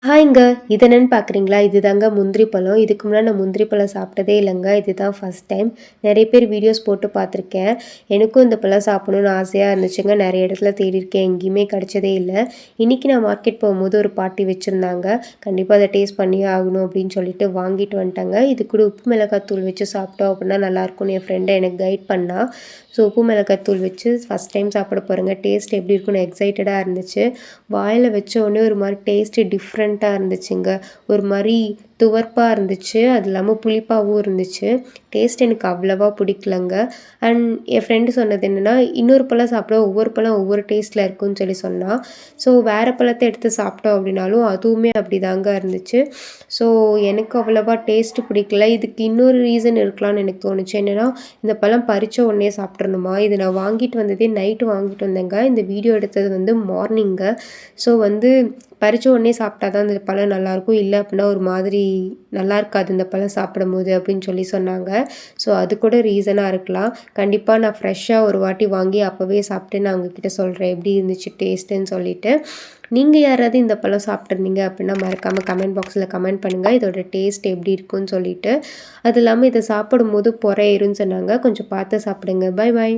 ஹாய்ங்க. இது என்னன்னு பார்க்குறீங்களா? இதுதாங்க முந்திரி பழம். இதுக்கு முன்னாடி நான் முந்திரி பழம் சாப்பிட்டதே இல்லங்க. இதுதான் ஃபர்ஸ்ட் டைம். நெறைய பேர் வீடியோஸ் போட்டு பார்த்துருக்கேன். எனக்கும் இந்த பழம் சாப்பிடணும்னு ஆசையா இருந்துச்சுங்க. நெறைய இடத்துல தேடியிருக்கேன். எங்கேயுமே கிடைச்சதே இல்ல. இன்னைக்கு நான் மார்க்கெட் போகும்போது ஒரு பாட்டி வச்சிருந்தாங்க. கண்டிப்பா அத டேஸ்ட் பண்ணியே ஆகணும் அப்படின்னு சொல்லிட்டு வாங்கிட்டு வந்துட்டேங்க. இது கூட உப்பு மிளகாய் தூள் வச்சு சாப்பிட்டோம் அப்படின்னா நல்லாயிருக்கும்னு என் ஃப்ரெண்டு எனக்கு கைட் பண்ணா. ஸோ உப்பு மிளகாய் தூள் வச்சு ஃபர்ஸ்ட் டைம் சாப்பிட போறேங்க. டேஸ்ட் எப்படி இருக்குன்னு எக்ஸைட்டடா இருந்துச்சு. வாயில வச்ச உடனே ஒரு மாரி டேஸ்ட்டு டிஃப்ரெண்ட்டாக இருந்துச்சுங்க. ஒரு மாரி துவர்ப்பா இருந்துச்சு. அது இல்லாம புளிப்பாவும் இருந்துச்சு. டேஸ்ட் எனக்கு அவ்வளவா பிடிக்கலங்க. அண்ட் என் ஃப்ரெண்டு சொன்னது என்னன்னா, இன்னொரு பழம் சாப்பிட ஒவ்வொரு பழம் ஒவ்வொரு டேஸ்ட்ல இருக்குன்னு சொல்லி சொன்னா. ஸோ வேற பழத்த எடுத்து சாப்பிட்டோம் அப்படின்னாலும் அதுவுமே அப்படிதாங்க இருந்துச்சு. ஸோ எனக்கு அவ்வளவா டேஸ்ட்டு பிடிக்கல. இதுக்கு இன்னொரு ரீசன் இருக்கலாம்னு எனக்கு தோணுச்சு. என்னன்னா, இந்த பழம் பறிச்ச உடனே சாப்பிட்றணுமா? இது நான் வாங்கிட்டு வந்ததே நைட்டு வாங்கிட்டு வந்தேங்க. இந்த வீடியோ எடுத்தது வந்து மார்னிங்க. ஸோ வந்து பறிச்ச உடனே சாப்பிட்டா தான் இந்த பழம் நல்லாயிருக்கும். இல்ல அப்படின்னா ஒரு மாதிரி நல்லா இருக்காது இந்த பழம் சாப்பிடும்போது அப்படின்னு சொல்லி சொன்னாங்க. ஸோ அது கூட ரீசனா இருக்கலாம். கண்டிப்பா நான் ஃப்ரெஷ்ஷா ஒரு வாட்டி வாங்கி அப்பவே சாப்பிட்டு நான் உங்ககிட்ட சொல்றேன். எப்படி இருந்துச்சு டேஸ்ட்டுன்னு சொல்லிட்டு. நீங்க யாராவது இந்த பழம் சாப்பிட்டுருந்தீங்க அப்படின்னா மறக்காம கமெண்ட் பாக்ஸ்ல கமெண்ட் பண்ணுங்க. இதோட டேஸ்ட் எப்படி இருக்குன்னு சொல்லிட்டு. அது இல்லாம இத சாப்பிடும்போது பொறை ஏறும்ன்னு சொன்னாங்க. கொஞ்சம் பார்த்து சாப்பிடுங்க. பாய் பாய்.